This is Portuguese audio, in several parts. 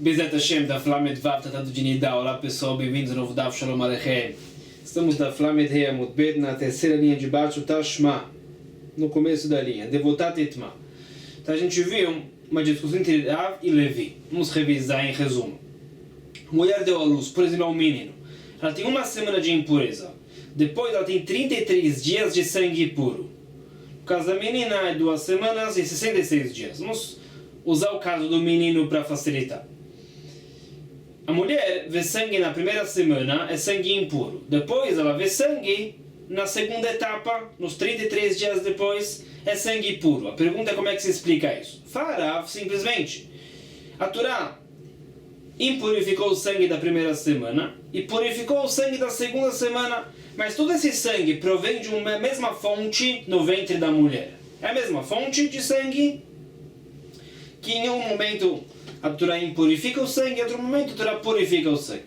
Bezat Hashem, da Flamed Vav, Tratado de Nidá. Olá pessoal, bem-vindos ao novo Daf Shalom Aleichem. Estamos da Flamed Hei Amud Bet, na terceira linha de baixo, Tashma, no começo da linha, Devotat Itma. Então a gente viu uma discussão entre Rav e Levi. Vamos revisar em resumo. Mulher deu à luz, por exemplo, ao menino. Ela tem uma semana de impureza. Depois ela tem 33 dias de sangue puro. No caso da menina é 2 semanas e 66 dias. Vamos usar o caso do menino para facilitar. A mulher vê sangue na primeira semana, é sangue impuro. Depois ela vê sangue na segunda etapa, nos 33 dias depois, é sangue puro. A pergunta é como é que se explica isso. Fala simplesmente. A Torá impurificou o sangue da primeira semana e purificou o sangue da segunda semana, mas todo esse sangue provém de uma mesma fonte no ventre da mulher. É a mesma fonte de sangue que em um momento a Torá impurifica o sangue, em outro momento a Torá purifica o sangue.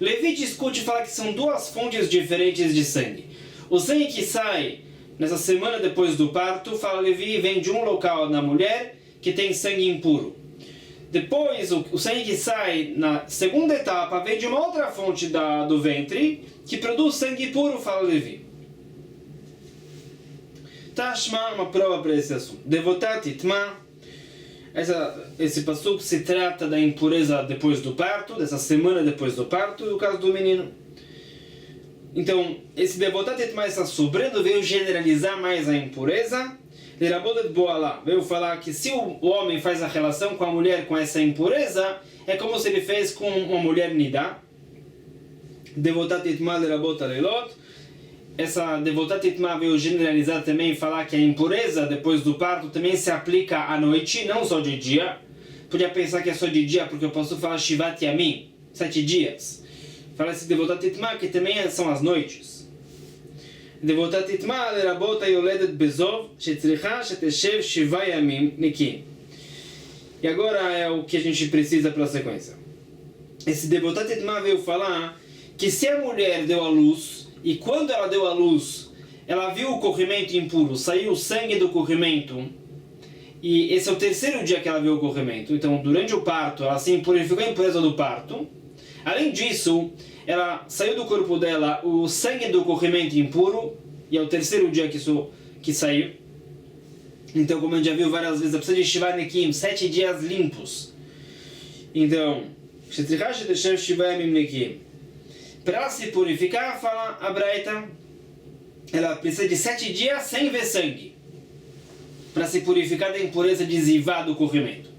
Levi discute e fala que são duas fontes diferentes de sangue. O sangue que sai nessa semana depois do parto, fala Levi, vem de um local na mulher que tem sangue impuro. Depois, o sangue que sai na segunda etapa vem de uma outra fonte do ventre que produz sangue puro, fala Levi. Tashma, uma prova para esse assunto. Devotat Itma. Esse passuco se trata da impureza depois do parto, dessa semana depois do parto, e o caso do menino. Então, esse Devotat Itma, essa sobrando, veio generalizar mais a impureza. Lerabodet Boalá veio falar que se o homem faz a relação com a mulher com essa impureza, é como se ele fez com uma mulher nidá. Devotat Itma Lerabot Alelot. Essa Devotat Itma veio generalizar também e falar que a impureza depois do parto também se aplica à noite, não só de dia. Podia pensar que é só de dia, porque eu posso falar Shivat Yamim, 7 dias. Fala esse Devotat Itma que também são as noites. Devotat Itma Lerabot Ayoledet Bezov Shetzricha Sheteshev Shiva Yamim Nikim. E agora é o que a gente precisa para a sequência. Esse Devotat Itma veio falar que se a mulher deu à luz, e quando ela deu à luz, ela viu o corrimento impuro, saiu o sangue do corrimento, e esse é o terceiro dia que ela viu o corrimento. Então, durante o parto, ela se impurificou a impureza do parto. Além disso, ela saiu do corpo dela o sangue do corrimento impuro, e é o terceiro dia que saiu. Então, como a gente já viu várias vezes, ela precisa de Shiva Nekim, 7 dias limpos. Então, para ela se purificar, fala a Braita, ela precisa de 7 dias sem ver sangue, para se purificar da impureza de Zivá do corrimento.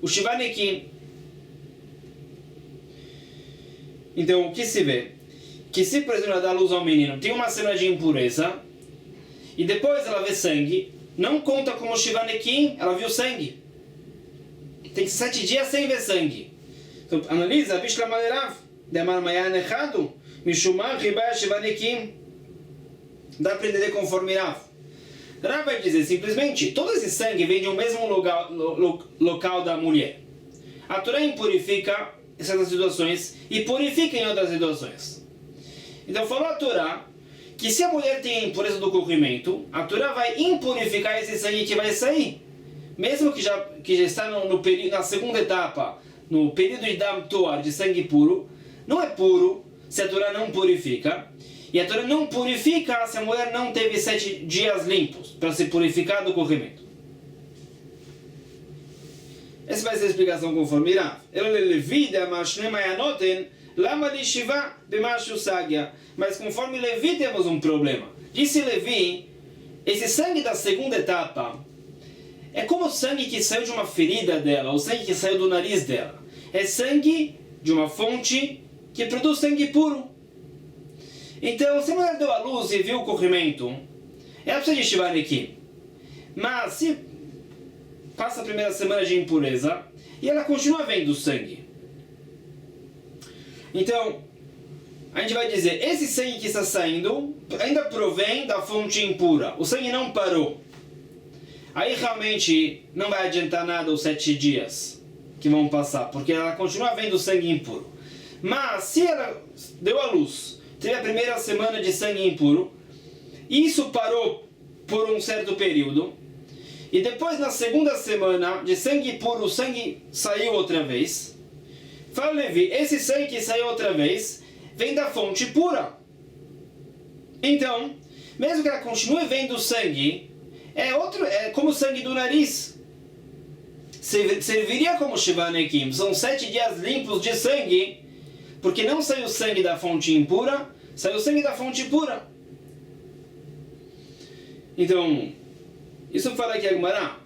O Shiva Nekim. Então, o que se vê? Que se, por exemplo, ela dá luz ao menino, tem uma semana de impureza, e depois ela vê sangue, não conta como Shiva Nekim, ela viu sangue. Tem 7 dias sem ver sangue. Então, analisa, Bishla Malerav, de Amar Mayan Echadu, Mishumah Ribaya Shiva Nekim. Dá para entender conforme Rav. Rav vai dizer simplesmente, todo esse sangue vem de um mesmo local da mulher. A Torá impurifica em certas situações e purifica em outras situações. Então falou a Torá que se a mulher tem a impureza do corrimento, a Torá vai impurificar esse sangue que vai sair. Mesmo que já está na segunda etapa, no período de Dam Toar, de sangue puro, não é puro se a Torá não purifica. E a Torá não purifica se a mulher não teve 7 dias limpos para se purificar do corrimento. Essa vai ser a explicação conforme Rav. Mas conforme Levi temos um problema. Disse Levi, esse sangue da segunda etapa é como o sangue que saiu de uma ferida dela, o sangue que saiu do nariz dela. É sangue de uma fonte que produz sangue puro. Então, se a mulher deu à luz e viu o corrimento, ela precisa de Shiva Nekim. Mas se passa a primeira semana de impureza e ela continua vendo sangue, então a gente vai dizer, esse sangue que está saindo ainda provém da fonte impura, o sangue não parou. Aí realmente não vai adiantar nada os 7 dias que vão passar, porque ela continua vendo sangue impuro. Mas se ela deu à luz, teve a primeira semana de sangue impuro, e isso parou por um certo período, e depois na segunda semana de sangue puro, o sangue saiu outra vez, Fala Levi, esse sangue que saiu outra vez vem da fonte pura. Então, mesmo que ela continue vendo sangue, é como o sangue do nariz. Serviria como Shiva Nekim. São 7 dias limpos de sangue, porque não saiu sangue da fonte impura, saiu sangue da fonte pura. Então, isso fala aqui a Gemara.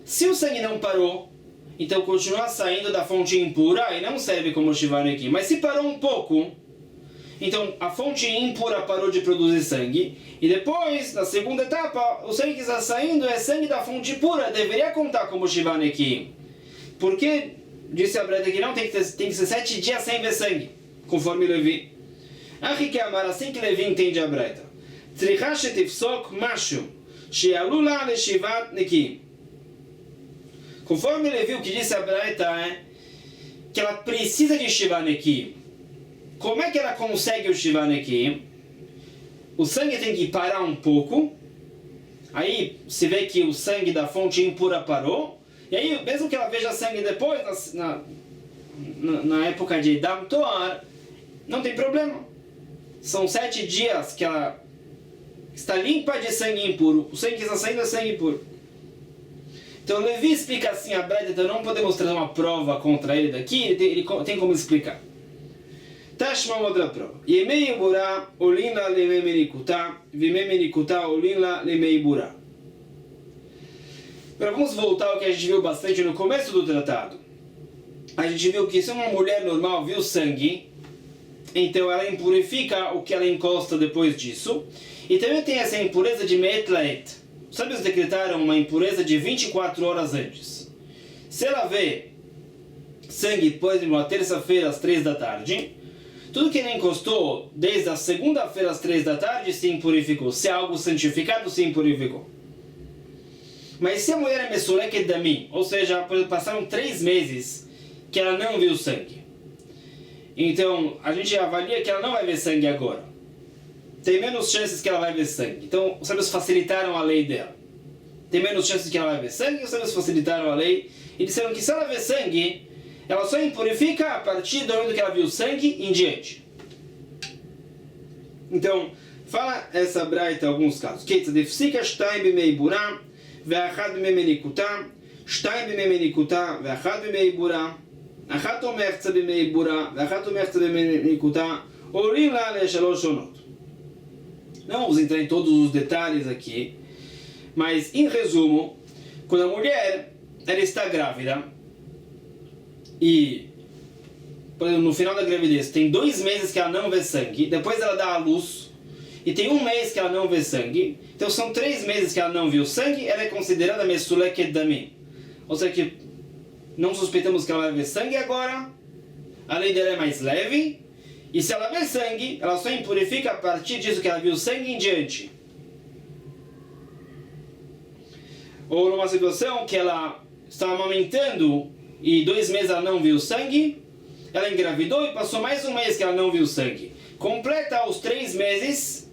Se o sangue não parou, então continua saindo da fonte impura e não serve como Shiva Nekim. Mas se parou um pouco, então a fonte impura parou de produzir sangue, e depois, na segunda etapa, o sangue que está saindo é sangue da fonte pura, deveria contar como Shiva Nekim. Porque, disse a Breta que não, tem que ser 7 dias sem ver sangue, conforme Levi. Assim que Levi entende a Breta. Conforme Levi, o que disse a Breta é que ela precisa de Shiva Nekim. Como é que ela consegue o Shiva Nekim? O sangue tem que parar um pouco. Aí se vê que o sangue da fonte impura parou. E aí, mesmo que ela veja sangue depois, na época de Dam Toar, não tem problema. São 7 dias que ela está limpa de sangue impuro. O sangue que está saindo é sangue impuro. Então Levi explica assim a Breta, então não podemos trazer uma prova contra ele daqui, ele tem como explicar. Tashma outra prova. Yemei Burá, Olina Lemei Menikuta, Vimei Menikuta, Olina Lemei Burá. Agora vamos voltar ao que a gente viu bastante no começo do tratado. A gente viu que se uma mulher normal viu sangue, então ela impurifica o que ela encosta depois disso. E também tem essa impureza de Me'et Laet. Os sábios decretaram uma impureza de 24 horas antes. Se ela vê sangue, por exemplo, na terça-feira às 3 da tarde, tudo que ela encostou desde a segunda-feira às 3 da tarde se impurificou. Se é algo santificado, se impurificou. Mas se a mulher é Mesuleket Damim, ou seja, passaram 3 meses que ela não viu sangue, então a gente avalia que ela não vai ver sangue agora. Tem menos chances que ela vai ver sangue. Então os sábios facilitaram a lei dela. Tem menos chances que ela vai ver sangue, os sábios facilitaram a lei e disseram que se ela ver sangue, ela só impurifica a partir do momento que ela viu sangue em diante. Então, fala essa braita em alguns casos. Ketzadefsika shtaim bimei burá, ve'achad bimei menikuta, shtaim bimei menikuta, ve'achad bimei burá, achat omertza bimei burá, ve'achat omertza bimei menikuta, orim lá le'shalosh shonot. Não vamos entrar em todos os detalhes aqui, mas em resumo, quando a mulher ela está grávida e, por exemplo, no final da gravidez tem 2 meses que ela não vê sangue, depois ela dá à luz e tem 1 mês que ela não vê sangue, então são 3 meses que ela não viu sangue, ela é considerada Mesuleket Damim. Ou seja, que não suspeitamos que ela vai ver sangue agora, a lei dela é mais leve. E se ela vê sangue, ela só impurifica a partir disso que ela viu sangue em diante. Ou numa situação que ela estava amamentando e 2 meses ela não viu sangue, ela engravidou e passou mais 1 mês que ela não viu sangue. Completa os 3 meses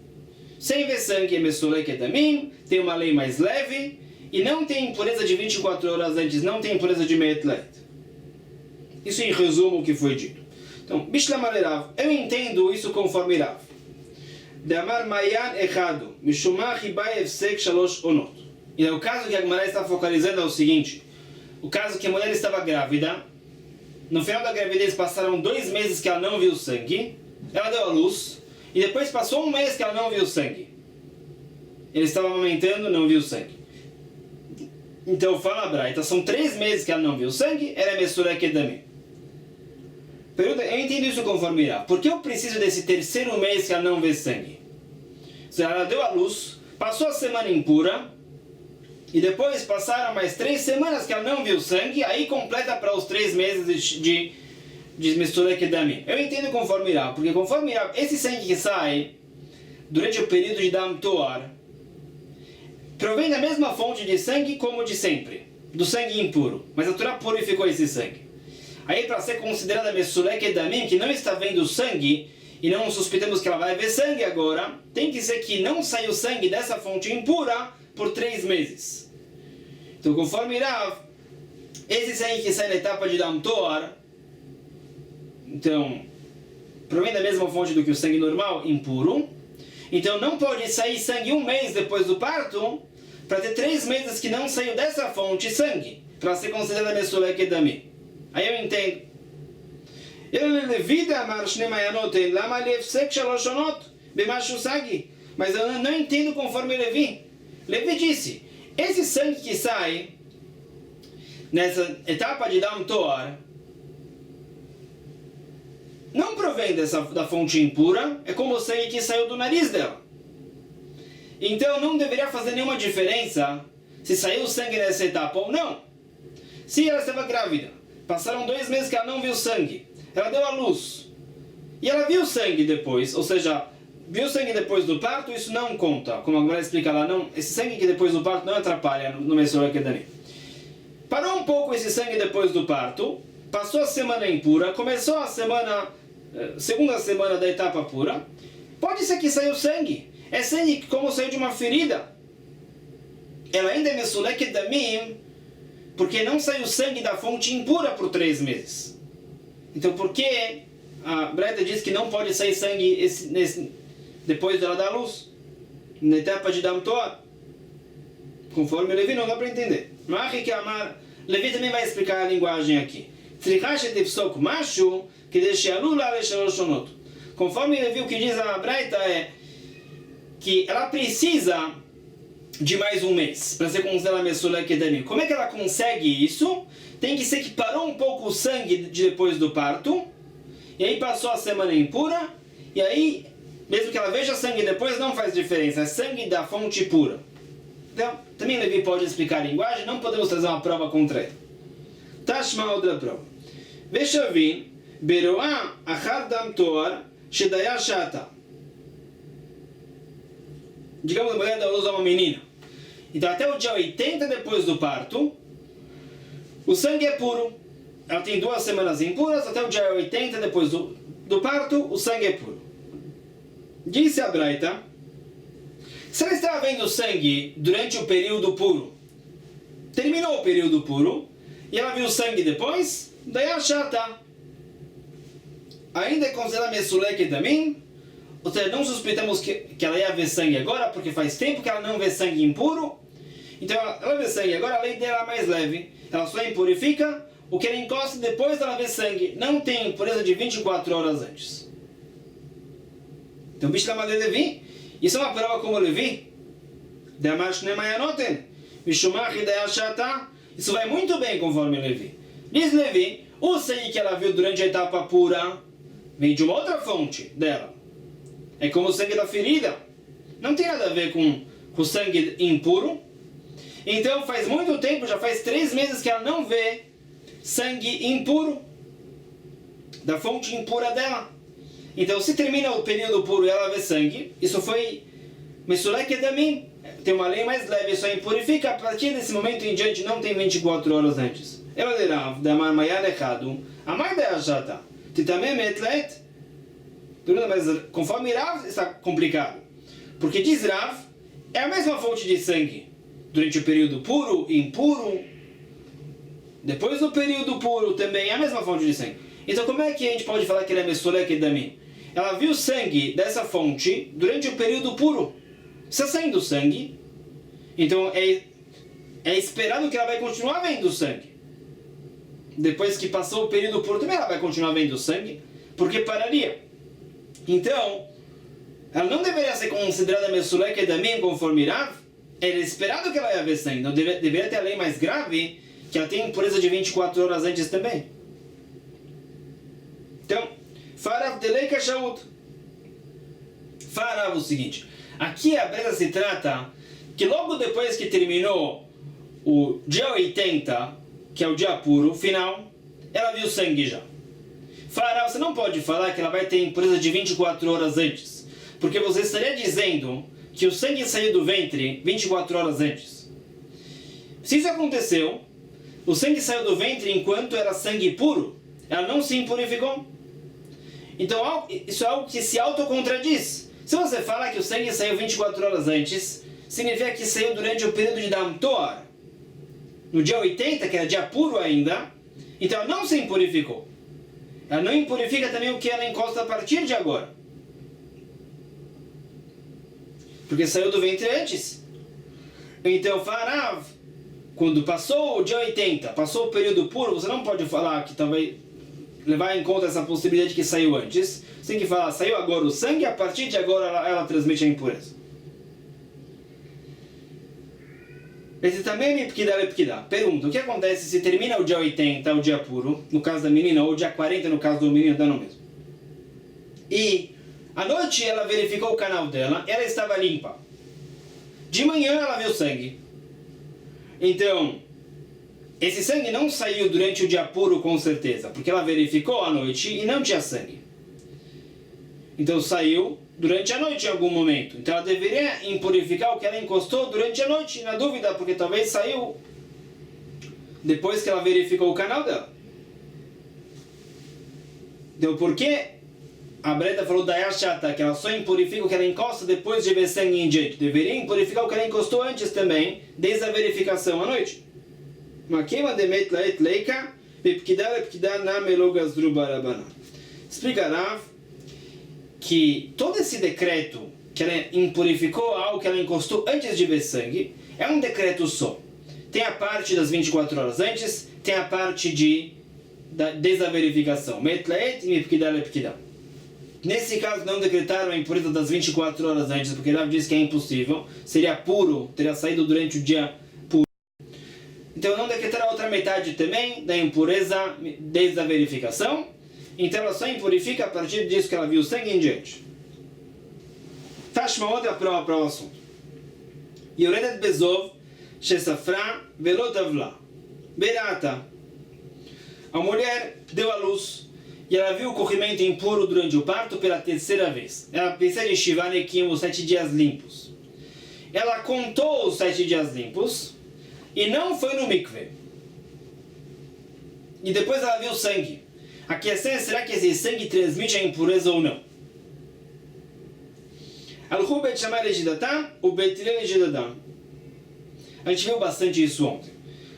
sem ver sangue, é Mesuleket Damim, tem uma lei mais leve e não tem impureza de 24 horas antes, não tem impureza de Me'et Laet. Isso em resumo o que foi dito. Então, Bishlamar Rav, eu entendo isso conforme Rav. De Amar Mayan Echado, Mishumah Hibai Efsek Shalosh Onot. E o caso que a Gemara está focalizando é o seguinte: o caso que a mulher estava grávida, no final da gravidez passaram 2 meses que ela não viu sangue, ela deu à luz, e depois passou 1 mês que ela não viu sangue. Ele estava amamentando, não viu sangue. Então fala a Braita, são 3 meses que ela não viu sangue, ela é Mesuleket Damim. Pergunta, eu entendo isso conforme irá. Por que eu preciso desse 3º mês que ela não vê sangue? Se ela deu à luz, passou a semana impura, e depois passaram mais 3 semanas que ela não viu sangue, aí completa para os 3 meses de Mesuleket Damim. Eu entendo conforme irá, porque conforme irá, esse sangue que sai durante o período de Dam Toar provém da mesma fonte de sangue como de sempre, do sangue impuro, mas a Torá purificou esse sangue. Aí, para ser considerada Mesuleket Damim, que não está vendo sangue, e não suspeitamos que ela vai ver sangue agora, tem que ser que não saiu sangue dessa fonte impura por 3 meses. Então, conforme Rav, esse sangue que sai na etapa de Dam Toar, então, provém da mesma fonte do que o sangue normal, impuro. Então não pode sair sangue um mês depois do parto, para ter 3 meses que não saiu dessa fonte sangue, para ser considerada Mesulek Edami. Aí eu entendo. Mas eu não entendo conforme Levi. Levi disse, esse sangue que sai nessa etapa de Dam Toar não provém da fonte impura, é como o sangue que saiu do nariz dela. Então não deveria fazer nenhuma diferença se saiu sangue nessa etapa ou não. Se ela estava grávida, passaram 2 meses que ela não viu sangue, ela deu à luz, e ela viu sangue depois, ou seja, viu sangue depois do parto, isso não conta. Como a Gemara explica lá, não, esse sangue que depois do parto não atrapalha no Mesulek Edami. Parou um pouco esse sangue depois do parto, passou a semana impura, começou a segunda semana da etapa pura, pode ser que saiu sangue. É sangue como saiu de uma ferida. Ela ainda é Mesulek Edami, porque não saiu sangue da fonte impura por 3 meses. Então por que a Breta diz que não pode sair sangue depois dela dar luz? Na etapa de Dam Toar? Conforme Levi não dá para entender. Levi também vai explicar a linguagem aqui. Conforme Levi, o que diz a Breta é que ela precisa de mais um mês para ser considerada Mesulek Edami. Como é que ela consegue isso? Tem que ser que parou um pouco o sangue depois do parto, e aí passou a semana impura, e aí, mesmo que ela veja sangue depois, não faz diferença, é sangue da fonte pura. Então, também Levi pode explicar a linguagem, não podemos trazer uma prova contra ele. Tashma, outra prova. Veshavin, Beroá, Achar Dam Toar, Shedaya Shata. Digamos, a mulher dá luz a uma menina. Então, até o dia 80 depois do parto, o sangue é puro. Ela tem 2 semanas impuras, até o dia 80 depois do parto, o sangue é puro. Disse a Braita, se ela estava vendo sangue durante o período puro, terminou o período puro, e ela viu sangue depois, daí a chata. Ainda é considerada Mesulek Edami, ou seja, não suspeitamos que ela ia ver sangue agora, porque faz tempo que ela não vê sangue impuro. Então ela vê sangue agora, a lei dela é mais leve. Ela só impurifica o que ela encosta depois dela ver sangue. Não tem impureza de 24 horas antes. Então, Bishlama de Levi, isso é uma prova como Levi. Isso vai muito bem conforme Levi. Diz Levi, o sangue que ela viu durante a etapa pura vem de uma outra fonte dela. É como o sangue da ferida. Não tem nada a ver com o sangue impuro. Então faz muito tempo, já faz 3 meses que ela não vê sangue impuro da fonte impura dela. Então se termina o período puro e ela vê sangue, isso foi Mesulek Edami. Tem uma lei mais leve, só impurifica. A partir desse momento em diante não tem 24 horas antes. Ela dirá, Damar Mayar Echadu, Amar Deashata, Titamem Etlet. Pergunta, mas conforme Rav está complicado. Porque diz Rav, é a mesma fonte de sangue. Durante o período puro e impuro, depois do período puro também é a mesma fonte de sangue. Então como é que a gente pode falar que ela é Mesulek Edami? Ela viu sangue dessa fonte durante o período puro. Está saindo sangue, então é esperado que ela vai continuar vendo sangue. Depois que passou o período puro também ela vai continuar vendo sangue, porque pararia. Então, ela não deveria ser considerada Mesulek Edami conforme Rav. Era esperado que ela ia ver sangue. Não deveria ter a lei mais grave, que ela tem impureza de 24 horas antes também. Então, Farav Delei Kashaut. Farav o seguinte. Aqui a Breta se trata que logo depois que terminou o dia 80, que é o dia puro, final, ela viu sangue já. Farav, você não pode falar que ela vai ter impureza de 24 horas antes, porque você estaria dizendo que o sangue saiu do ventre 24 horas antes. Se isso aconteceu, o sangue saiu do ventre enquanto era sangue puro, ela não se impurificou. Então isso é algo que se autocontradiz. Se você fala que o sangue saiu 24 horas antes, significa que saiu durante o período de Dam Toar, no dia 80, que era dia puro ainda, então ela não se impurificou. Ela não impurifica também o que ela encosta a partir de agora. Porque saiu do ventre antes. Então, Farav, quando passou o dia 80, passou o período puro, você não pode falar que talvez levar em conta essa possibilidade que saiu antes. Você tem que falar, saiu agora o sangue, a partir de agora ela transmite a impureza. Esse também é Pkidá. Pergunta, o que acontece se termina o dia 80, o dia puro, no caso da menina, ou o dia 40, no caso do menino, dá no mesmo. E à noite ela verificou o canal dela, ela estava limpa. De manhã ela viu sangue. Então, esse sangue não saiu durante o dia puro com certeza, porque ela verificou à noite e não tinha sangue. Então saiu durante a noite em algum momento. Então ela deveria impurificar o que ela encostou durante a noite, na dúvida, porque talvez saiu depois que ela verificou o canal dela. Então por que a Breta falou da Yashata, que ela só impurifica o que ela encosta depois de ver sangue em diante? Deveria impurificar o que ela encostou antes também, desde a verificação à noite. Explica Rav que todo esse decreto que ela impurificou algo que ela encostou antes de ver sangue é um decreto só. Tem a parte das 24 horas antes, tem a parte desde a verificação. Nesse caso não decretaram a impureza das 24 horas antes, porque Rav diz que é impossível, seria puro, teria saído durante o dia puro. Então não decretaram a outra metade também da impureza desde a verificação. Então ela só impurifica a partir disso que ela viu sangue em diante. Faz uma outra prova para o assunto. Yoredet Bezov, Shesafra, Velotavla. Berata. A mulher deu à luz e ela viu o corrimento impuro durante o parto pela terceira vez. Ela precisa de Shivanekim, os 7 dias limpos. Ela contou os 7 dias limpos e não foi no mikve. E depois ela viu sangue. A questão é, será que esse sangue transmite a impureza ou não? Alhu Bet Shammai Lejidatam, o Bet Hillel Lejidatam. A gente viu bastante isso ontem.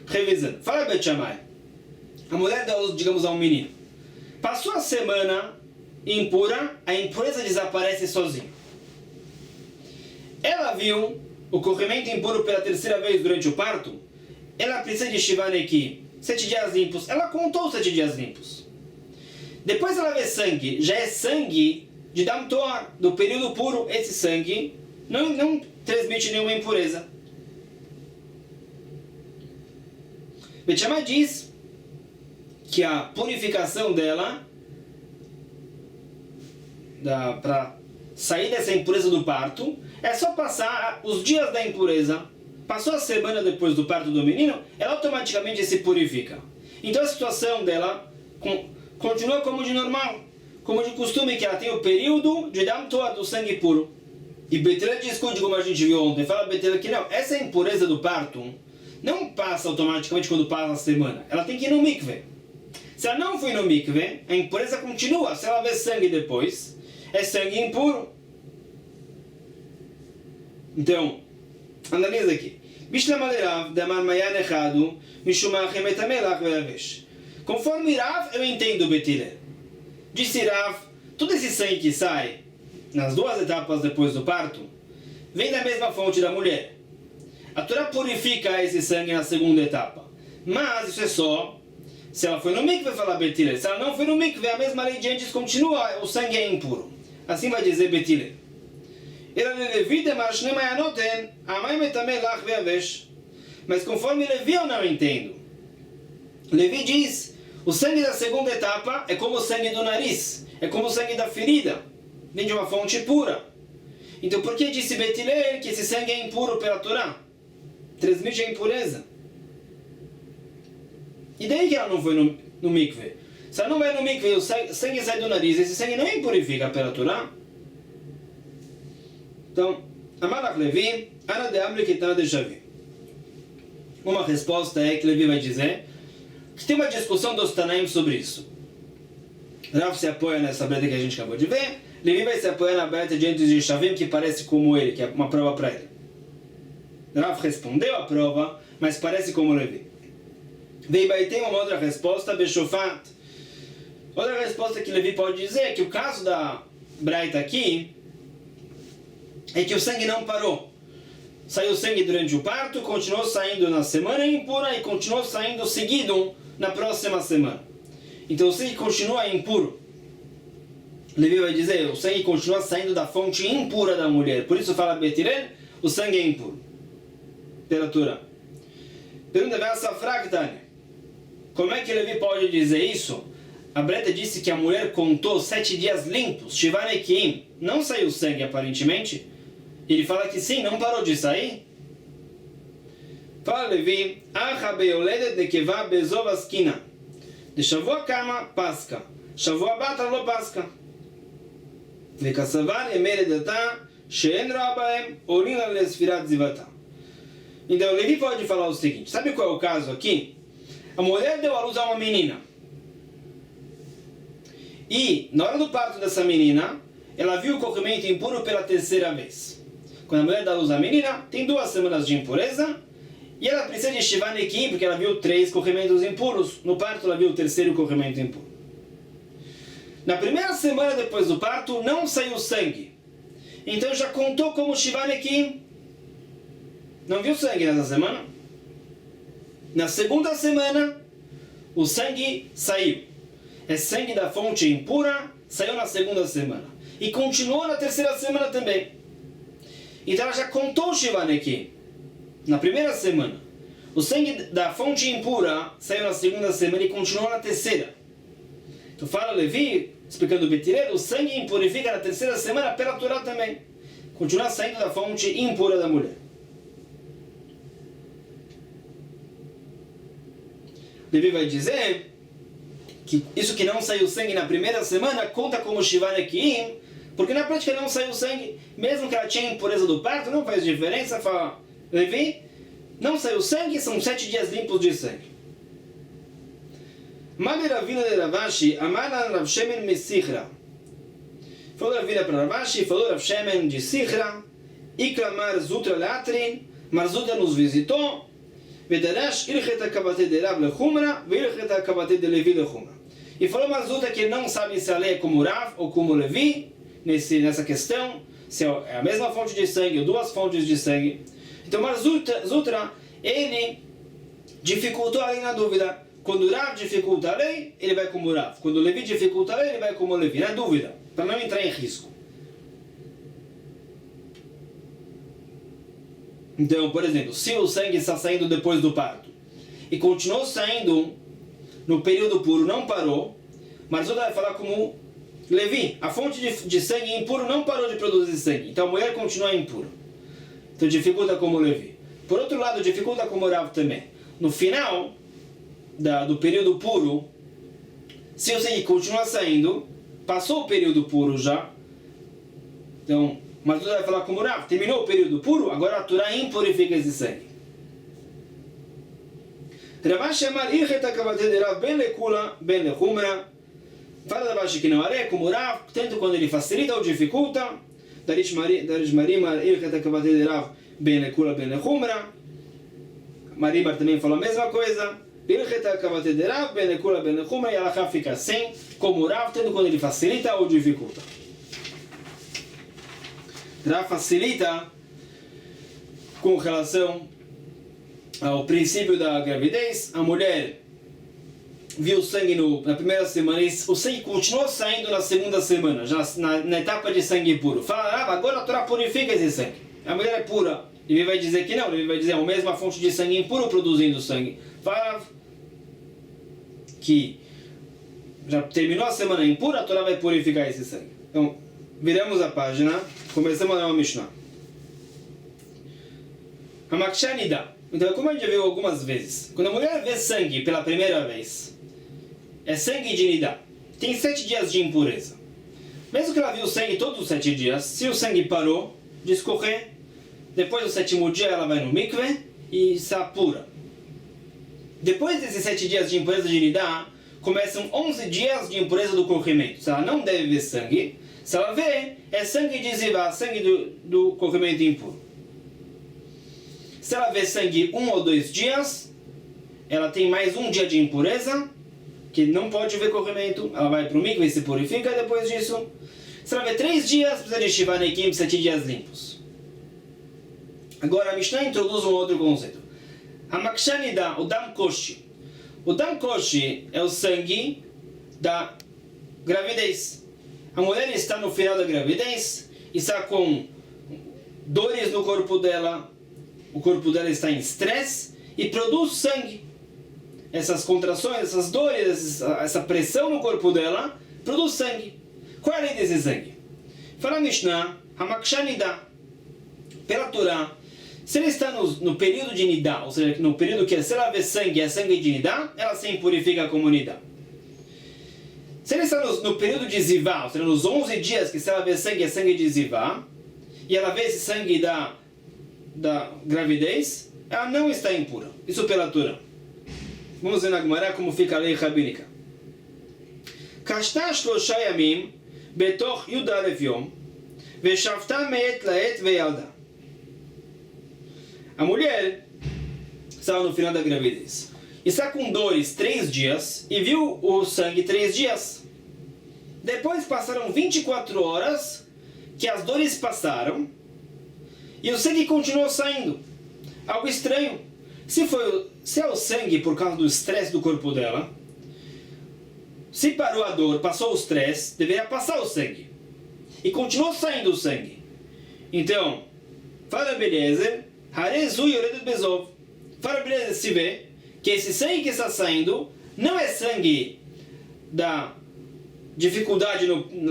Revisando. Fala Bet Shammai. A mulher dá, digamos, a um menino. Passou a semana impura, a impureza desaparece sozinha. Ela viu o corrimento impuro pela terceira vez durante o parto. Ela precisa de Shivaneki, 7 dias limpos. Ela contou os 7 dias limpos. Depois ela vê sangue, já é sangue de Dam Toar, do período puro. Esse sangue não transmite nenhuma impureza. Bet Shammai diz que a purificação dela para sair dessa impureza do parto é só passar os dias da impureza. Passou a semana depois do parto do menino, ela automaticamente se purifica. Então a situação dela continua como de normal, como de costume, que ela tem o período de Dam Toar, do sangue puro. E Betela discute, como a gente viu ontem, fala Betela que não, essa impureza do parto não passa automaticamente quando passa a semana. Ela tem que ir no mikve. Se ela não foi no mikve, a impureza continua. Se ela vê sangue depois, é sangue impuro. Então, analisa aqui. Conforme Rav, eu entendo Betila. Disse Rav, todo esse sangue que sai nas 2 etapas depois do parto, vem da mesma fonte da mulher. A Torá purifica esse sangue na segunda etapa. Mas isso é só se ela foi no mikve, vai falar Betila. Se ela não foi no mikve, a mesma lei de antes continua, o sangue é impuro. Assim vai dizer Betila. Mas conforme Levi eu não entendo. Levi diz, o sangue da segunda etapa é como o sangue do nariz, é como o sangue da ferida, vem de uma fonte pura. Então por que disse Betilel que esse sangue é impuro pela Torá? Transmite a impureza. E daí que ela não foi no mikve? Se ela não vai no mikve e o sangue sai do nariz, esse sangue não impurifica pela Torá? Então, Amalach Levi, Ana de Amri Kitana de Shavi. Uma resposta é que Levi vai dizer que tem uma discussão dos Tanaim sobre isso. Rav se apoia nessa breta que a gente acabou de ver. Levi vai se apoiar na breta diante de Shavim, que parece como ele, que é uma prova para ele. Rav respondeu a prova, mas parece como Levi. Veio tem uma outra resposta, Beshofat, Outra resposta que Levi pode dizer é que o caso da Braita aqui é que o sangue não parou. Saiu sangue durante o parto, continuou saindo na semana impura e continuou saindo seguido na próxima semana. Então o sangue continua impuro. Levi vai dizer, o sangue continua saindo da fonte impura da mulher. Por isso fala Betirel, o sangue é impuro. Pela Torá. Pergunta vai essa fractânia. Como é que Levi pode dizer isso? A Breta disse que a mulher contou 7 dias limpos, Shivanekim, não saiu sangue aparentemente. Ele fala que sim, não parou de sair. Fala Levi, Acha beoledet nekeva bezov askina. De Shavua kama pasca. Shavua bata lo pasca. Vekasavar emeredata she'en rabaem olina lesfirat zivata. Então Levi pode falar o seguinte, sabe qual é o caso aqui? A mulher deu à luz a uma menina. E na hora do parto dessa menina, ela viu o corrimento impuro pela terceira vez. Quando a mulher dá à luz à menina, tem 2 semanas de impureza, e ela precisa de Shivanekim, porque ela viu 3 corrimentos impuros. No parto ela viu o 3º corrimento impuro. Na primeira semana depois do parto, não saiu sangue. Então já contou como Shivanekim. Não viu sangue nessa semana? Na segunda semana, o sangue saiu. É sangue da fonte impura, saiu na segunda semana. E continuou na terceira semana também. Então ela já contou o Shivanekim na primeira semana. O sangue da fonte impura saiu na segunda semana e continuou na terceira. Então fala Levi, explicando o Betirel, o sangue impurifica na terceira semana pela Torá também. Continua saindo da fonte impura da mulher. Levi vai dizer que isso que não saiu sangue na primeira semana conta como Shivanekim, porque na prática não saiu sangue, mesmo que ela tinha impureza do parto, não faz diferença. Fala Levi, não saiu sangue, são 7 dias limpos de sangue. Mali Ravina de Ravashi, Amara Rav Shemen me Sichra. Falou Ravina para Ravashi, falou Rav Shemen de Sichra, Iklamar Zutra Latrin, Marzutra nos visitou, Vedarash Ilchet HaKavatei de Rav lechumra, Veilchet HaKavatei de Levi lechumra. E falou Marzutra que ele não sabe se a lei é como Rav ou como Levi, nessa questão, se é a mesma fonte de sangue ou 2 fontes de sangue. Então Marzutra, ele dificultou a lei na dúvida. Quando o Rav dificulta a lei, ele vai como Rav. Quando o Levi dificulta a lei, ele vai como Levi. Na dúvida, para não entrar em risco. Então, por exemplo, se o sangue está saindo depois do parto e continuou saindo no período puro, não parou, mas vai falar como Levi, a fonte de sangue impuro não parou de produzir sangue. Então a mulher continua impura. Então dificulta como Levi. Por outro lado, dificulta como Rav também. No final do período puro, se o sangue continua saindo, passou o período puro já, então, mas tu vai falar como Rav, terminou o período puro, agora a Torá impurifica esse sangue. Ravashi amar Ilchet HaKavatei de Rav ben lekula ben lechumra. Fala Ravashi que não é como Rav, tanto quando ele facilita ou dificulta. Darish Marimar Ilchet HaKavatei de Rav ben lekula ben lechumra. Marimar também falou a mesma coisa. Ilchet HaKavatei de Rav ben lekula ben lechumra, e ela fica assim, como Rav, tanto quando ele facilita ou dificulta. Rav facilita com relação ao princípio da gravidez. A mulher viu sangue na primeira semana e o sangue continuou saindo na segunda semana, já na etapa de sangue puro. Fala, agora a Torá purifica esse sangue. A mulher é pura. Ele vai dizer que não, ele vai dizer a mesma fonte de sangue impuro produzindo sangue. Fala que já terminou a semana impura, a Torá vai purificar esse sangue. Então, viramos a página, começamos a ler uma Mishnah. Hamakshanida. Então, como a gente já viu algumas vezes, quando a mulher vê sangue pela primeira vez, é sangue de Nidá. Tem 7 dias de impureza. Mesmo que ela viu sangue todos os 7 dias, se o sangue parou de escorrer, depois do 7º dia ela vai no mikveh e está pura. Depois desses 7 dias de impureza de Nidá, começam 11 dias de impureza do corrimento. Se ela não deve ver sangue, se ela vê, é sangue de Zivá, sangue do corrimento impuro. Se ela vê sangue 1 ou 2 dias, ela tem mais 1 dia de impureza, que não pode ver corrimento, ela vai para o mikve e se purifica depois disso. Se ela vê 3 dias, precisa de Shiva Nekim, 7 dias limpos. Agora a Mishnah introduz um outro conceito. Hamakshanida, o Dam Koshi. O Dam Koshi é o sangue da gravidez. A mulher está no final da gravidez, está com dores no corpo dela, o corpo dela está em estresse e produz sangue. Essas contrações, essas dores, essa pressão no corpo dela, produz sangue. Qual é a lei desse sangue? Fala a Mishnah, Hamakshanida, pela Torá, se ela está no período de Nidá, ou seja, no período que se ela vê sangue, é sangue de Nidá, ela se purifica como Nidá. Se ela está no período de Zivá, ou seja, nos 11 dias que se ela vê sangue, é sangue de Zivá, e ela vê esse sangue da gravidez, ela não está impura. Isso pela Torá. Vamos ver na Gemara como fica a lei rabínica. Kashta shlosha yamim betoch yud alef yom veshavta me'et la'et ve'yalda. A mulher estava no final da gravidez. Está com dores 3 dias e viu o sangue 3 dias. Depois passaram 24 horas que as dores passaram e o sangue continuou saindo. Algo estranho. Se é o sangue por causa do estresse do corpo dela, se parou a dor, passou o estresse, deveria passar o sangue. E continuou saindo o sangue. Então, fala Beliezer, Harezu Yoredet Bezov. Fala Beliezer, se vê que esse sangue que está saindo não é sangue da dificuldade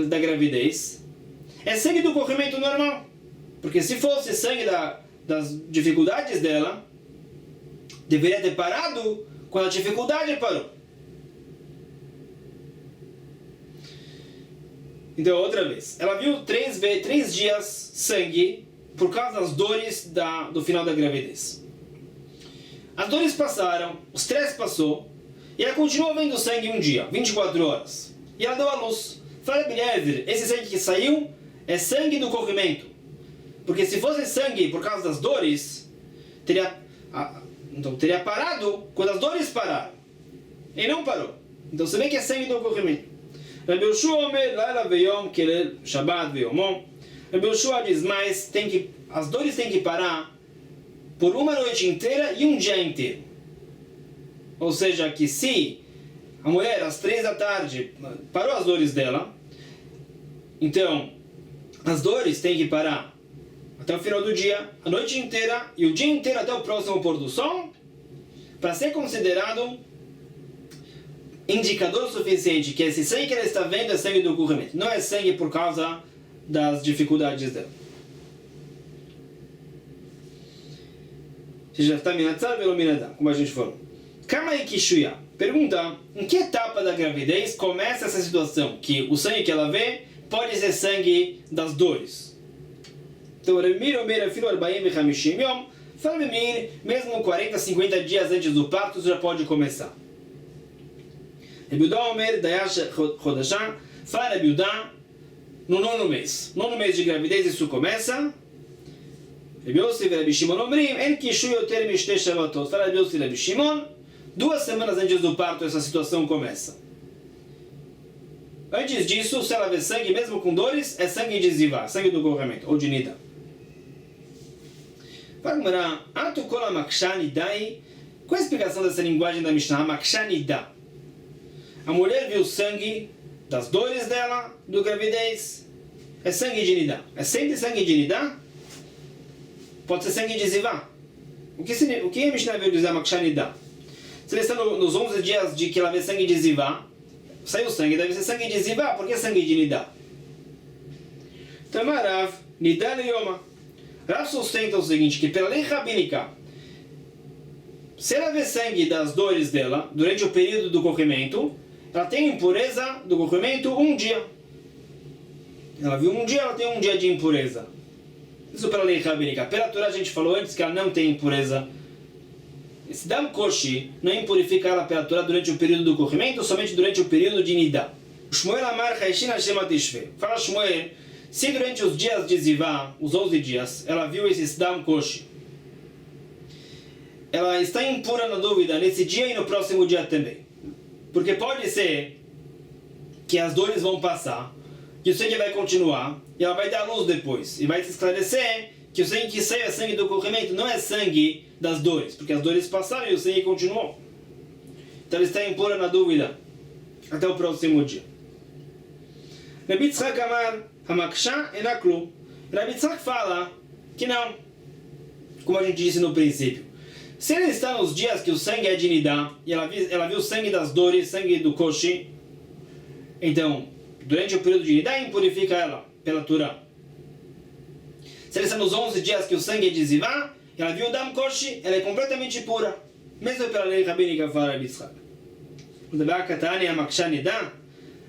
da gravidez, é sangue do corrimento normal. Porque se fosse sangue das dificuldades dela, deveria ter parado quando a dificuldade parou. Então, outra vez, ela viu 3 dias sangue por causa das dores do final da gravidez. As dores passaram, o estresse passou, e ela continuou vendo sangue um dia, 24 horas. E ela deu à luz. Fala Beliezer, esse sangue que saiu é sangue do corrimento. Porque se fosse sangue por causa das dores, teria parado quando as dores pararam. E não parou. Então você vê que é sangue do corrimento. Rabbi Yoshua Omer, Laila Veyom, Kelel, Shabbat Veyomom. Rabbi Yoshua diz, mas as dores têm que parar por uma noite inteira e um dia inteiro. Ou seja, que se a mulher às 3 da tarde parou as dores dela, então as dores têm que parar até o final do dia, a noite inteira e o dia inteiro até o próximo pôr do sol, para ser considerado indicador suficiente que esse sangue que ela está vendo é sangue do corrimento, não é sangue por causa das dificuldades dela. Como a gente falou. Kama Ikishuya pergunta, em que etapa da gravidez começa essa situação que o sangue que ela vê pode ser sangue das dores? Então, Remir Omer Afilo 40 e 50 Yom, fala Remir, mesmo 40, 50 dias antes do parto, já pode começar. Rebiudá Omer Dayash Chodashá, fala Rebiudá, no 9º mês. 9º mês de gravidez isso começa. Rabbi Yossi e Rabbi Shimon Omrim, En Kishu Yoter Mishtei Shavatot. Fala Rabbi Yossi e Rabbi Shimon, 2 semanas antes do parto essa situação começa. Antes disso, se ela vê sangue, mesmo com dores, é sangue de Zivá, sangue do corrimento, ou de Nida. Qual é a explicação dessa linguagem da Mishnah? Makshanida. A mulher viu sangue das dores dela, do gravidez. É sangue de Nida. É sempre sangue de Nida? Pode ser sangue de Zivá. O que a Mishnah veio dizer Makshanida? Se ela está nos 11 dias de que ela vê sangue de Zivá, saiu sangue, deve ser sangue de Zivá. Por que sangue de Nida? Tamarav, Nida Leyoma. Rav sustenta o seguinte, que pela lei rabínica, se ela vê sangue das dores dela, durante o período do corrimento, ela tem impureza do corrimento um dia. Ela viu um dia, ela tem um dia de impureza. Isso pela lei rabínica. Pela Torá a gente falou antes que ela não tem impureza. Esse Dam Koshi não impurifica ela pela Torá durante o período do corrimento, somente durante o período de Nida. Shmuel Amar Chayshin Hashem Atishve. Fala Shmuel, se durante os dias de Zivá, os 11 dias, ela viu esse Dam Koshi, ela está impura na dúvida nesse dia e no próximo dia também. Porque pode ser que as dores vão passar, que o sangue vai continuar, e ela vai dar luz depois. E vai se esclarecer que o sangue que saiu é sangue do corrimento, não é sangue das dores, porque as dores passaram e o sangue continuou. Então ele está impura na dúvida até o próximo dia. Rabi Yitzchak Amar, Hamaksha enaklu. Rabi Yitzchak fala que não, como a gente disse no princípio. Se ele está nos dias que o sangue é de Nidá, e ela viu o sangue das dores, sangue do Koshi, então, durante o período de Nidá, impurifica ela pela Torá. Se ele está nos 11 dias que o sangue é de Zivá, e ela viu o Dam Koshi, ela é completamente pura, mesmo pela lei rabínica fala Rabi Yitzchak.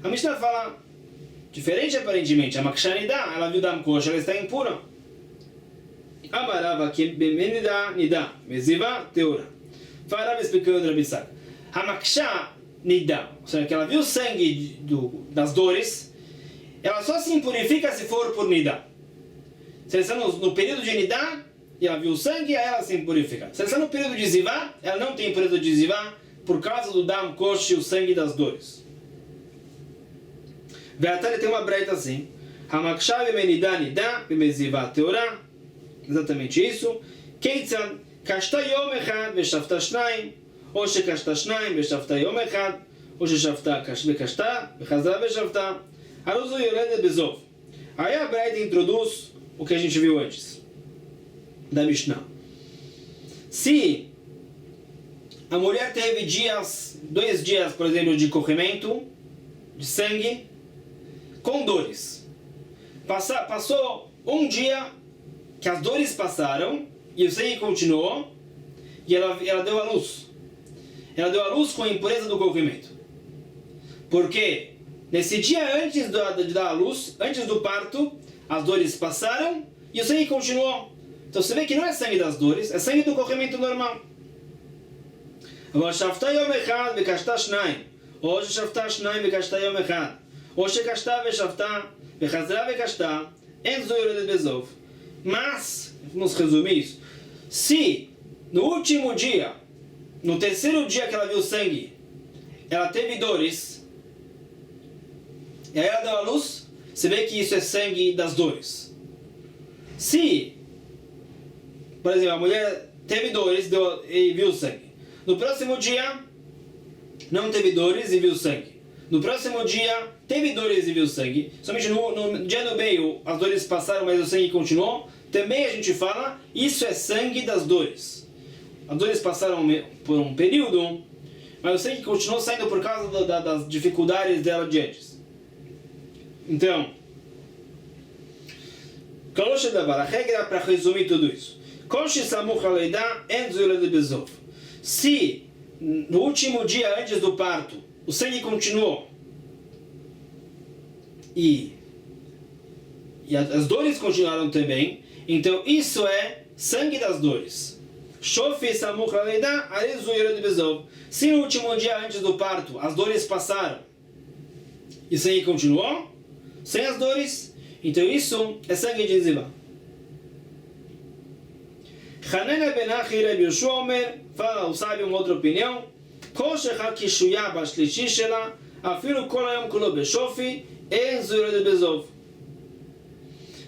A Mishnah fala diferente aparentemente. A Makshanidá, ela viu Dam Koshi, ela está impura. Amarava que Bemenidá, Nidá, Meziva, Teura. Farava explicando Rabi Yitzchak. A Makshanidá, ou seja, que ela viu o sangue das dores, ela só se impurifica se for por Nidá. Se ela está no período de Nidá, e ela viu o sangue, aí ela se impurifica. Se ela está no período de Zivá, ela não tem período de Zivá, por causa do Dam Koshi, o sangue das dores. Veatari tem uma breita assim. Hamaksha bemenidá nidá bemeziva teorá. Exatamente isso. Keitzad kashta yom echad veshafta shnaim. Ou shekashta shnaim veshafta yom echad. Ou sheshafta vekashta vechazra veshafta. Aruzu yoredet bezov. Aí a breita introduz o que a gente viu antes da Mishnah. Se a mulher teve 2 dias, por exemplo, de corrimento, de sangue, com dores. Passou um dia que as dores passaram e o sangue continuou e ela deu a luz. Ela deu a luz com a impureza do corrimento. Porque nesse dia antes de dar a luz, antes do parto, as dores passaram e o sangue continuou. Então você vê que não é sangue das dores, é sangue do corrimento normal. אבל שפטה יום אחד וקשתה שניים, או ששפטה שניים וקשתה יום אחד, או שקשתה ושפטה וחזרה וקשתה, אין זו יורדת בזוב. Mas, vamos resumir isso, se no último dia, no terceiro dia que ela viu sangue, ela teve dores, e aí ela deu a luz, você vê que isso é sangue das dores. Se, por exemplo, a mulher teve dores e viu sangue, no próximo dia, não teve dores e viu sangue. No próximo dia, teve dores e viu sangue. Somente no dia do meio, as dores passaram, mas o sangue continuou. Também a gente fala, isso é sangue das dores. As dores passaram por um período, mas o sangue continuou saindo por causa das dificuldades dela de antes. Então, a regra para resumir tudo isso. Se no último dia antes do parto o sangue continuou e as dores continuaram também, então isso é sangue das dores. Se no último dia antes do parto as dores passaram e o sangue continuou, sem as dores, então isso é sangue de Zivá. Hanana ben Achi Rabi Yoshua Omer, fala, sabe uma outra opinião, כל שחל קישויה בשלישי שלה, אפילו כל היום כולו בשוfi, אין זו יורדת בזוב.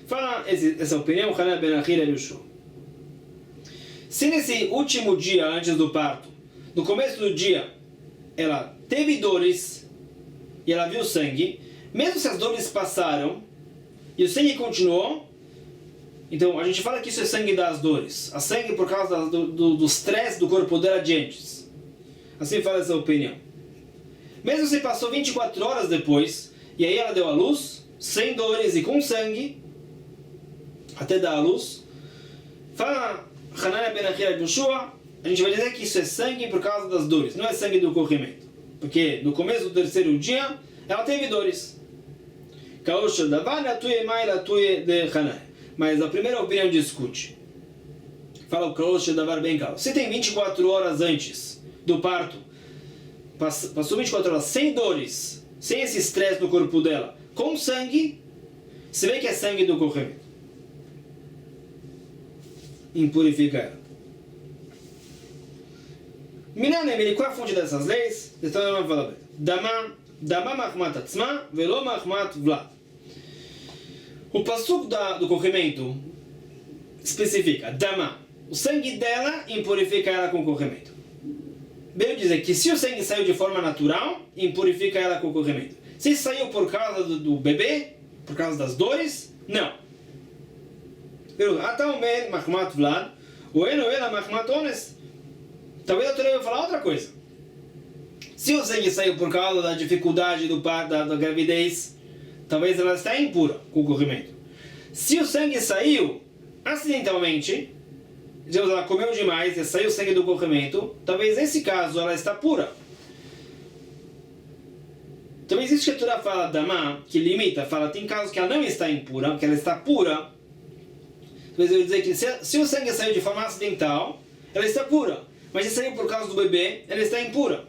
Fala essa opinião, Hanana ben Achi Rabi Yoshua. Se nesse último dia antes do parto, no começo do dia, ela teve dores e ela viu sangue, mesmo se as dores passaram e o sangue continuou, então a gente fala que isso é sangue das dores. A sangue por causa do estresse do corpo dela de antes. Assim fala essa opinião. Mesmo se passou 24 horas depois, e aí ela deu a luz, sem dores e com sangue, até dar a luz, fala Hanana ben Achi Rabi Yoshua, a gente vai dizer que isso é sangue por causa das dores, não é sangue do corrimento. Porque no começo do terceiro dia, ela teve dores. Mas a primeira opinião discute. Fala o Kaosh Davar bem claro. Se tem 24 horas antes do parto, passou 24 horas sem dores, sem esse estresse no corpo dela, com sangue, você vê que é sangue do corrimento. Impurifica ela. Minanem, qual é a fonte dessas leis? Então, eu não vou falar bem. Dama machmat atzma, velo machmat vlad. O passuco do corrimento especifica Dama. O sangue dela impurifica ela com o corrimento. Veio dizer que se o sangue saiu de forma natural, impurifica ela com o corrimento. Se saiu por causa do bebê, por causa das dores, não. Ataomer machmat vlad, o enoela machmat ones. Talvez a Torá vai falar outra coisa. Se o sangue saiu por causa da dificuldade do parto, da gravidez, talvez ela está impura com o corrimento. Se o sangue saiu acidentalmente, digamos, ela comeu demais e saiu sangue do corrimento, talvez nesse caso ela está pura. Talvez isso que a Torá fala, Dama, que limita, fala, tem casos que ela não está impura, que ela está pura. Talvez eu dizer que se o sangue saiu de forma acidental, ela está pura. Mas se saiu por causa do bebê, ela está impura.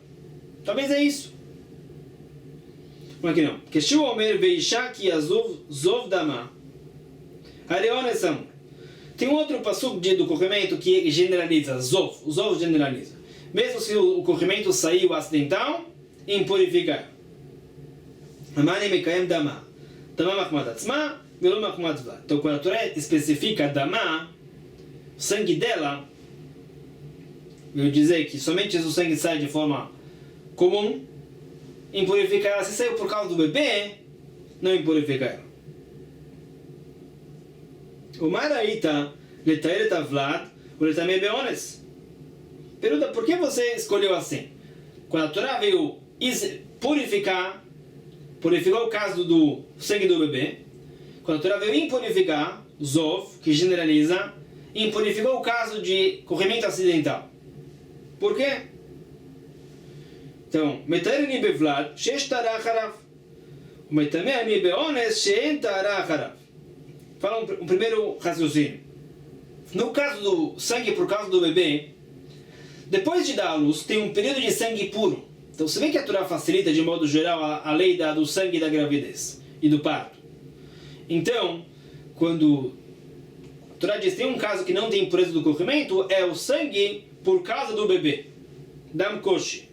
Talvez é isso. Mas aqui não. Que Shu Omer Veisha Ki Azov Zov Dama. Areones Amor. Tem um outro passuco do corrimento que generaliza, Zov. O Zov generaliza. Mesmo se o corrimento saiu acidental, impurifica. Amani Mekayem Dama. Dama Machmat Atzma, Velo Machmat Vlad. Então quando a Torá especifica Dama, o sangue dela, eu dizer que somente o sangue sai de forma comum, impurifica ela. Se saiu por causa do bebê, não impurifica ela. O Maraita, Letaeret Avlad, o Letamei Beones. Pergunta, por que você escolheu assim? Quando a Torá veio purificar o caso do sangue do bebê, quando a Torá veio impurificar, Zov, que generaliza, impurificou o caso de corrimento acidental. Por quê? Então, Metarini Bevlad, Shesh Tarach Harav. O Metamei Beones, She'en Tarach Harav. Fala um primeiro raciocínio. No caso do sangue por causa do bebê, depois de dar à luz, tem um período de sangue puro. Então, se bem que a Torá facilita, de modo geral, a lei do sangue da gravidez e do parto. Então, quando a Torá diz que tem um caso que não tem impureza do corrimento, é o sangue por causa do bebê. Dam koshi.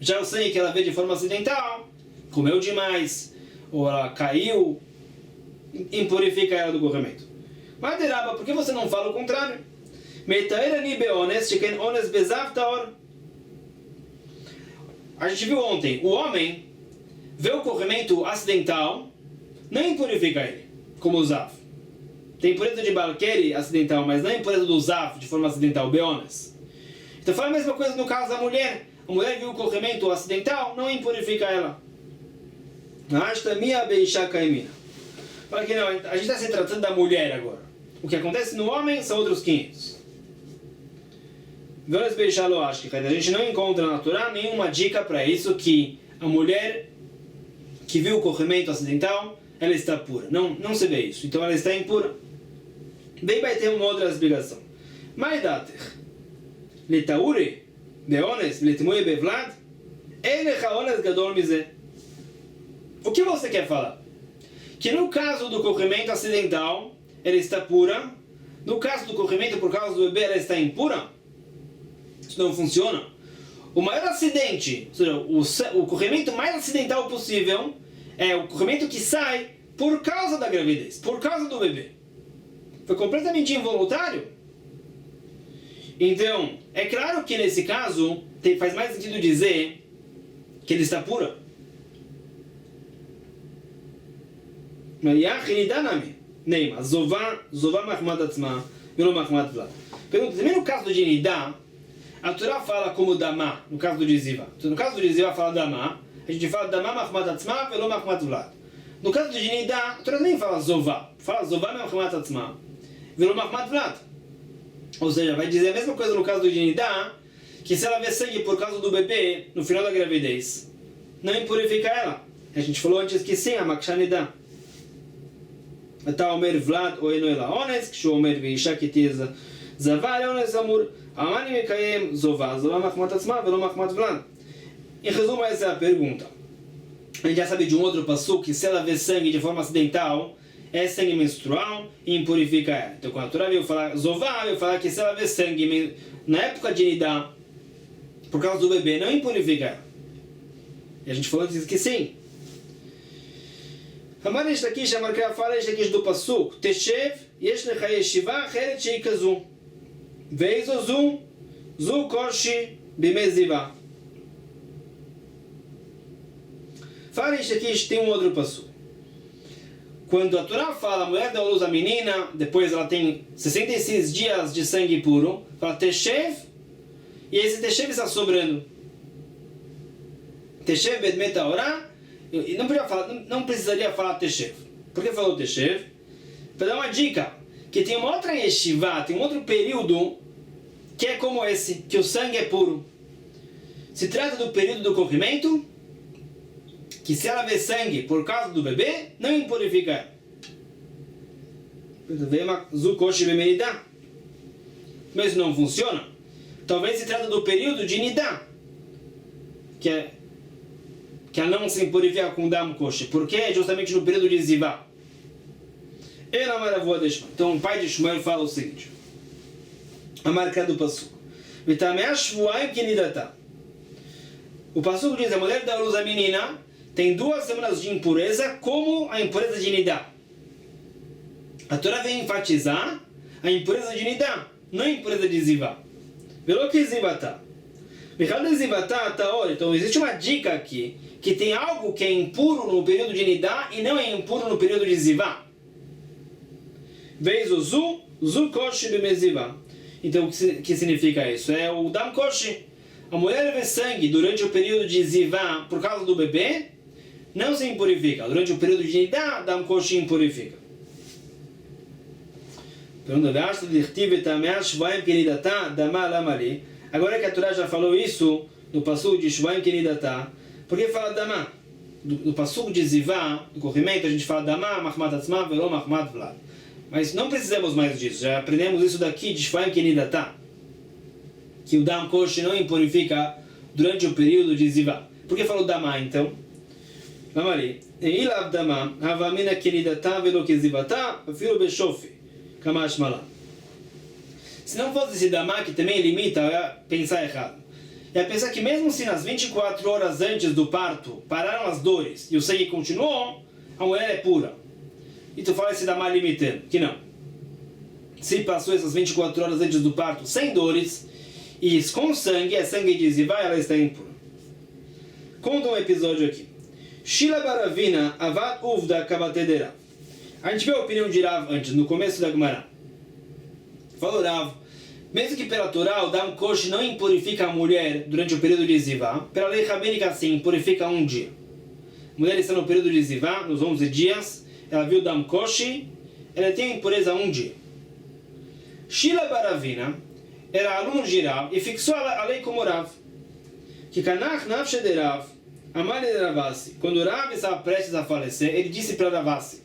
Já o sangue que ela vê de forma acidental, comeu demais, ou ela caiu, impurifica ela do corrimento. Mas Deraba, por que você não fala o contrário? A gente viu ontem, o homem vê o corrimento acidental, não impurifica ele, como o Zav. Tem impureza de Balkeri acidental, mas não impureza do Zav de forma acidental, Beones. Então fala a mesma coisa no caso da mulher. A mulher viu o corrimento acidental, não impurifica ela. Fala que não, a gente está se tratando da mulher agora. O que acontece no homem são outros 500. A gente não encontra na Torá nenhuma dica para isso, que a mulher que viu o corrimento acidental, ela está pura. Não se vê isso. Então ela está impura. Bem, vai ter uma outra explicação. Maidater. Letaure, beones, letmuye bevlad, elecha ones gadol mize. O que você quer falar? Que no caso do corrimento acidental, ela está pura. No caso do corrimento por causa do bebê, ela está impura? Isso não funciona. O maior acidente, ou seja, o corrimento mais acidental possível, é o corrimento que sai por causa da gravidez, por causa do bebê. Foi completamente involuntário. Então, é claro que nesse caso, faz mais sentido dizer que ele está pura. Neima, Zová Machmat Atzma, Velo Machmat Vlad. Pergunta, também no caso de Nidá, a Torá fala como Dama, no caso do Diziva. No caso do Diziva fala Dama, a gente fala Dama Machmat Atzma, Velo Machmat Vlad. No caso do Nidá, a Torá nem fala Zová, fala Zová Machmat Atzma, Velo Machmat Vlad. Ou seja, vai dizer a mesma coisa no caso do Nidá, que se ela vê sangue por causa do bebê no final da gravidez, não impurifica ela. A gente falou antes que sim, a Maksha Nidá. אתה אומר ולד או אינו אלא אונס, כשהוא אומר ואישה כי תהיה זבה לאונס אמור, המאני מקיים זובה מחמת עצמה ולא מחמת ולד. Em resumo, essa é a pergunta. A gente já sabe de um outro passuco que se ela vê sangue de forma acidental, é sangue menstrual e impurifica ela. Então quando a Torá veio falar zová, veio falar que se ela vê sangue na época de Nidá, por causa do bebê, não impurifica ela. E a gente falou que sim. Amar este aqui, chamar que fala este aqui do Pasuk. Teshev, yesh lecha yeshiva, acheret sheikazu. Veizo zu korshi bimeziva. Fala este aqui, tem um outro Pasuk. Quando a Torá fala, a mulher dá à luz a menina, depois ela tem 66 dias de sangue puro, fala Teshev, e esse Teshev está sobrando. Teshev bedmet haorá, e não precisaria falar Teshev. Por que falou Teshev? Para dar uma dica, que tem uma outra yeshiva, tem um outro período, que é como esse, que o sangue é puro. Se trata do período do corrimento, que se ela vê sangue por causa do bebê, não impurifica. Mas não funciona. Talvez se trata do período de Nidá, que ela não se impurifica com Dam Koshi, porque é justamente no período de Zivá. Ela maravua de Ishmael. Então o pai de Ishmael fala o seguinte: a marca do Pasuk. O Pasuk diz: a mulher dá à luz a menina, tem 2 semanas de impureza, como a impureza de Nidá. A Torá vem enfatizar a impureza de Nidá, não a impureza de Zivá. Velo que Zivatá. Então existe uma dica aqui, que tem algo que é impuro no período de Nidá e não é impuro no período de Zivá. Veizo zu koshi bimezivá. Então o que significa isso? É o Dam Koshi. A mulher vê sangue durante o período de Zivá por causa do bebê, não se impurifica. Durante o período de Nidá, Dam Koshi impurifica. Agora que a Torá já falou isso no Pasuk de Shvaim Kenidatá, por que fala Damá? No Pasuk de Zivá, no corrimento, a gente fala Damá, Mahmat Atzma, Velo Mahmat Vlad. Mas não precisamos mais disso, já aprendemos isso daqui de Shvaim Kenidatá, que o Dam Koshi não impurifica durante o período de Zivá. Por que falou Damá então? Vamos ali. Ilav Damá, Havamina Kenidatá, Velo Kezivatá, Filo Beshofi, Kamash Malá. Se não fosse esse Damá, que também limita, eu ia pensar errado. Eu ia pensar que mesmo se nas 24 horas antes do parto pararam as dores e o sangue continuou, a mulher é pura. E tu fala esse Damá limitando, que não. Se passou essas 24 horas antes do parto sem dores, e com sangue, é sangue de Zivá, ela está impura. Conta um episódio aqui. Shila Baravina Avad Uvda Kabatedera. A gente vê a opinião de Rav antes, no começo da Gemara. Falou Rav, mesmo que pela Torá o Dam Koshi não impurifica a mulher durante o período de Zivá, pela lei rabínica sim, impurifica um dia. A mulher está no período de Zivá, nos 11 dias, ela viu o Dam Koshi, ela tem impureza um dia. Shila Baravina era aluno de Rav e fixou a lei como Rav. Que Kanach Nafshe de Rav, Amar de Ravasi, quando Rav estava prestes a falecer, ele disse para Ravasi: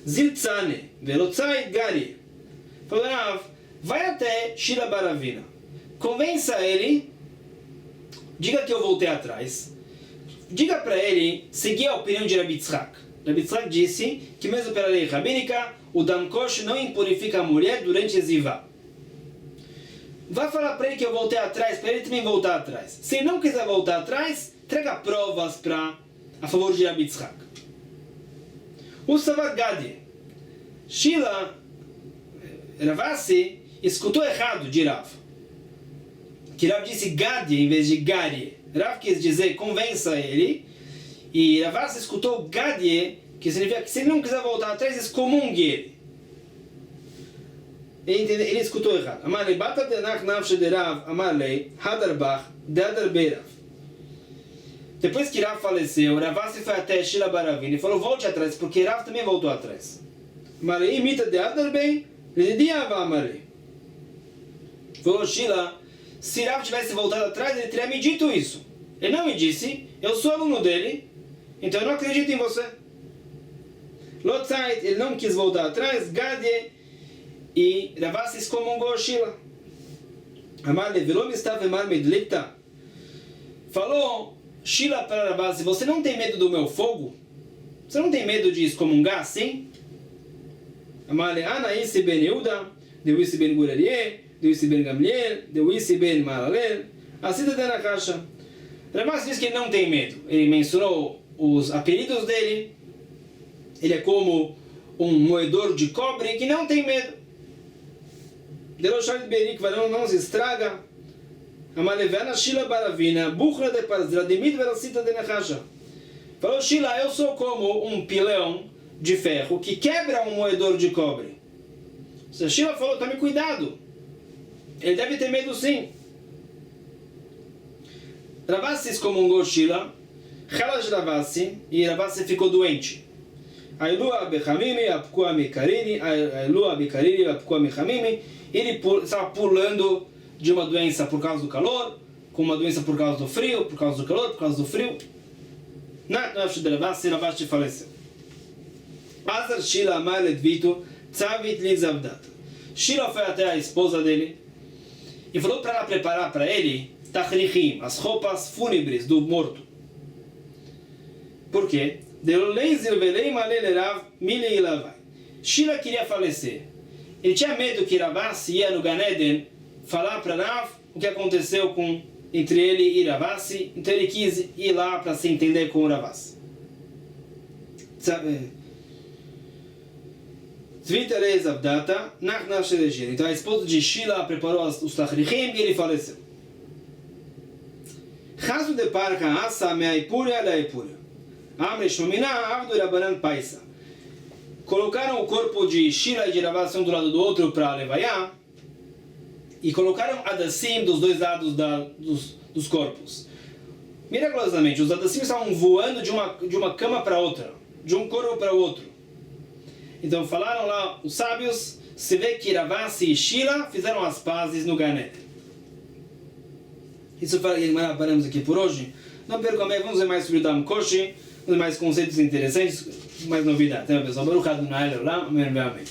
Ziltzane, Velotzai Gari. Falou, Rav, vai até Shila Baravina, convença ele, diga que eu voltei atrás, diga para ele seguir a opinião de Rabi Yitzhak. Rabi Yitzhak disse que mesmo pela lei rabínica, o Dam Koshi não impurifica a mulher durante a Zivá. Vai falar para ele que eu voltei atrás, para ele também voltar atrás. Se ele não quiser voltar atrás, traga provas a favor de Rabi Yitzhak. O Savar Gadi, Shila Ravasi escutou errado de Rav. Que Rav disse Gadi em vez de Gari. Rav quis dizer convença ele. E Ravasi escutou Gadi, que significa que se ele não quiser voltar atrás, excomungue ele. Ele escutou errado. Amarlei bata denach nafshe de Rav, amarlei hadarbach dadar beirav. Depois que Rav faleceu, Ravasi foi até Shila Baravina e falou: volte atrás, porque Rav também voltou atrás. Amarlei imita de adar bem. Falou Shila, se Rav tivesse voltado atrás, ele teria me dito isso. Ele não me disse, eu sou aluno dele, então eu não acredito em você. Lotzait, ele não quis voltar atrás, Gadie, e Ravasi excomungou Shila. Amarle, velom estava mar medlikta. Falou Shila para Ravasi: você não tem medo do meu fogo? Você não tem medo de excomungar assim? Amarle, Anaíse ben Yehuda, Deuíse ben Gurarie, Deuíse ben Gamliel, Deuíse ben Malalel, a cita de Nakasha. Ravassi diz que ele não tem medo. Ele mencionou os apelidos dele. Ele é como um moedor de cobre que não tem medo. Deloshad Berik, não se estraga. Amalevana Shila Baravina, Bukhra de Parzra, Demid Veracita de Nakasha. Falou Shila, eu sou como um pilão de ferro que quebra um moedor de cobre. Se Shila falou, tome cuidado. Ele deve ter medo sim. Ravassi excomungou Shila, Khalash Ravassi, e Ravassi ficou doente. Ailua Bechamimi, Apkua Mikarini, Ailua Bikarini, Apkua Michamimi. Ele estava pulando de uma doença por causa do calor, com uma doença por causa do frio, por causa do calor, por causa do frio. Ravassi faleceu. Azar Shila Amar Ledvito, Tzavit Lizavdat. Shila foi até a esposa dele e falou para ela preparar para ele tachrichim, as roupas fúnebres do morto. Por quê? Shila queria falecer. Ele tinha medo que Ravassi ia no Gan Eden falar para Rav o que aconteceu entre ele e Ravassi, então ele quis ir lá para se entender com o Ravassi. Então a esposa de Shila preparou os tachrichim e ele faleceu. Chazu de parca asa me'aipuria le'aipuria. Amre shomina avdu rabanan paisa. Colocaram o corpo de Shila e de Ravassi um do lado do outro para levaiá e colocaram adassim dos dois lados dos corpos. Miraculosamente, os adassim estavam voando de uma cama para outra, de um corpo para o outro. Então falaram lá os sábios, se vê que Ravassi e Shila fizeram as pazes no Gan Eden. Isso paramos aqui por hoje. Não percam, vamos ver mais sobre o Dam Koshi, mais conceitos interessantes, mais novidades. Pessoal, Baruch Adonai Leolam, amém.